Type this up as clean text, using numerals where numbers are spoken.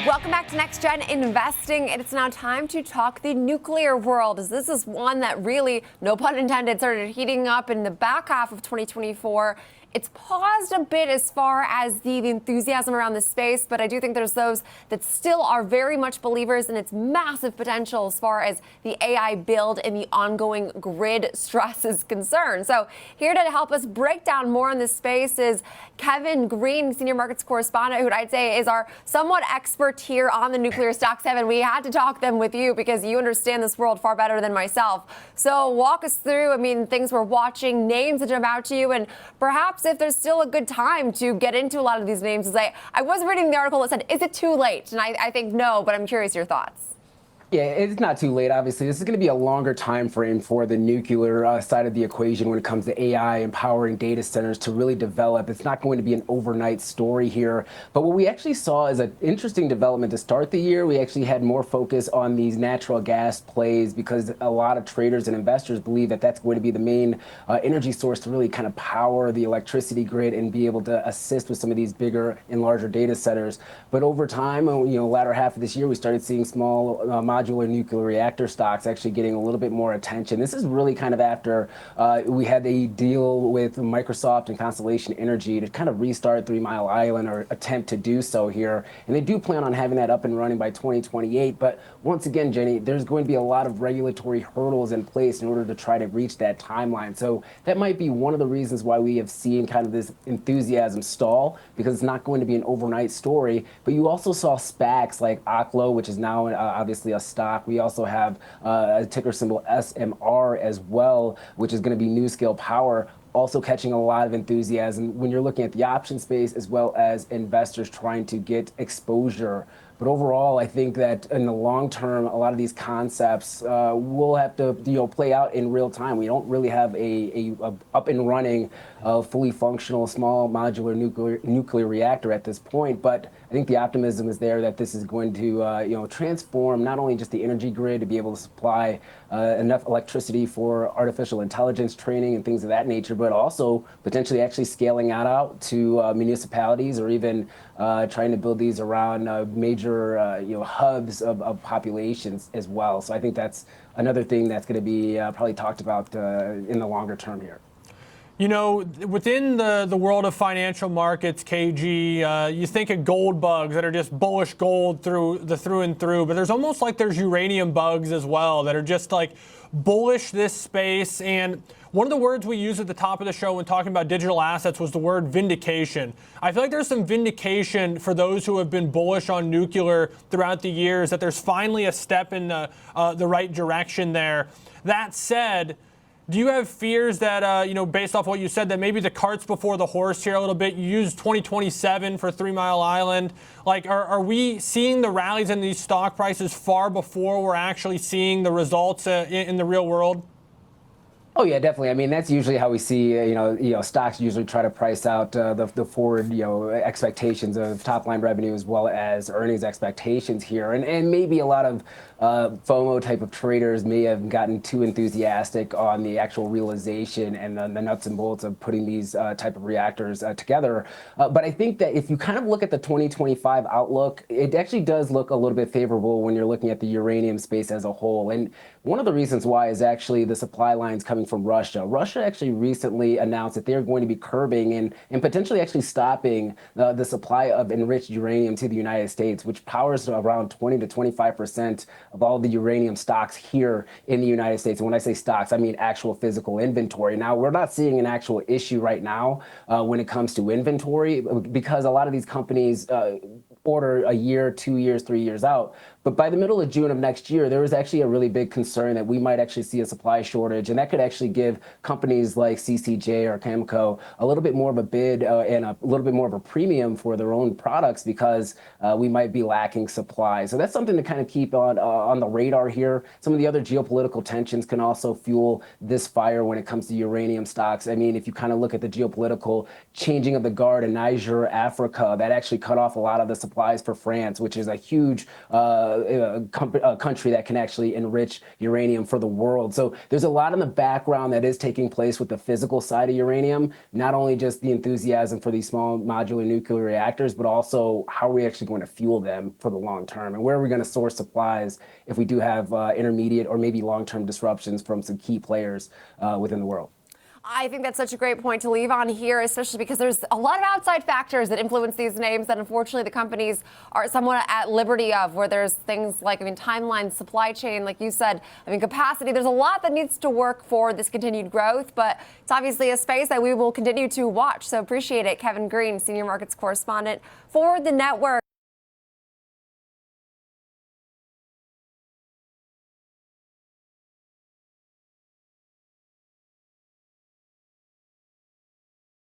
Welcome back to Next Gen Investing. It's now time to talk the nuclear world, as this is one that really, no pun intended, started heating up in the back half of 2024. It's paused a bit as far as the enthusiasm around the space, but I do think there's those that still are very much believers in its massive potential as far as the AI build and the ongoing grid stress is concerned. So here to help us break down more on this space is Kevin Green, senior markets correspondent, who I'd say is our somewhat expert here on the nuclear stocks. Kevin, we had to talk them with you because you understand this world far better than myself. So walk us through, things we're watching, names that jump out to you, and perhaps if there's still a good time to get into a lot of these names. I was reading the article that said, is it too late? And I think no, but I'm curious your thoughts. Yeah, it's not too late, obviously. This is going to be a longer time frame for the nuclear side of the equation when it comes to AI empowering data centers to really develop. It's not going to be an overnight story here. But what we actually saw is an interesting development to start the year. We actually had more focus on these natural gas plays because a lot of traders and investors believe that that's going to be the main energy source to really kind of power the electricity grid and be able to assist with some of these bigger and larger data centers. But over time, latter half of this year, we started seeing small modular nuclear reactor stocks actually getting a little bit more attention. This is really kind of after we had a deal with Microsoft and Constellation Energy to kind of restart 3 Mile Island, or attempt to do so here. And they do plan on having that up and running by 2028. But once again, Jenny, there's going to be a lot of regulatory hurdles in place in order to try to reach that timeline. So that might be one of the reasons why we have seen kind of this enthusiasm stall, because it's not going to be an overnight story. But you also saw SPACs like Oklo, which is now obviously a stock. We also have a ticker symbol SMR as well, which is going to be NuScale Power, also catching a lot of enthusiasm when you're looking at the option space, as well as investors trying to get exposure. But overall, I think that in the long term, a lot of these concepts will have to play out in real time. We don't really have a up and running, fully functional small modular nuclear reactor at this point. But I think the optimism is there that this is going to transform not only just the energy grid to be able to supply enough electricity for artificial intelligence training and things of that nature, but also potentially actually scaling that out to municipalities, or even trying to build these around major hubs of populations as well. So I think that's another thing that's going to be probably talked about in the longer term here. Within the world of financial markets, KG, you think of gold bugs that are just bullish gold through and through, but there's almost like there's uranium bugs as well that are just like bullish this space. And one of the words we used at the top of the show when talking about digital assets was the word vindication. I feel like there's some vindication for those who have been bullish on nuclear throughout the years, that there's finally a step in the right direction there. That said, do you have fears that, based off what you said, that maybe the cart's before the horse here a little bit? You used 2027 for 3 Mile Island. Like, are we seeing the rallies in these stock prices far before we're actually seeing the results in the real world? Oh yeah, definitely. That's usually how we see, stocks usually try to price out the forward, expectations of top line revenue as well as earnings expectations here. And maybe a lot of FOMO type of traders may have gotten too enthusiastic on the actual realization and the nuts and bolts of putting these type of reactors together. But I think that if you kind of look at the 2025 outlook, it actually does look a little bit favorable when you're looking at the uranium space as a whole. And one of the reasons why is actually the supply lines coming from Russia. Russia actually recently announced that they're going to be curbing and potentially actually stopping the supply of enriched uranium to the United States, which powers around 20 to 25% of all the uranium stocks here in the United States. And when I say stocks, I mean actual physical inventory. Now, we're not seeing an actual issue right now when it comes to inventory, because a lot of these companies order a year, 2 years, 3 years out. But by the middle of June of next year, there was actually a really big concern that we might actually see a supply shortage, and that could actually give companies like CCJ or Cameco a little bit more of a bid and a little bit more of a premium for their own products, because we might be lacking supply. So that's something to kind of keep on the radar here. Some of the other geopolitical tensions can also fuel this fire when it comes to uranium stocks. If you kind of look at the geopolitical changing of the guard in Niger, Africa, that actually cut off a lot of the supply supplies for France, which is a huge country that can actually enrich uranium for the world. So there's a lot in the background that is taking place with the physical side of uranium, not only just the enthusiasm for these small modular nuclear reactors, but also how are we actually going to fuel them for the long term, and where are we going to source supplies if we do have intermediate or maybe long-term disruptions from some key players within the world. I think that's such a great point to leave on here, especially because there's a lot of outside factors that influence these names that unfortunately the companies are somewhat at liberty of, where there's things like, timeline, supply chain, like you said, capacity. There's a lot that needs to work for this continued growth, but it's obviously a space that we will continue to watch. So appreciate it. Kevin Green, Senior Markets Correspondent for the network.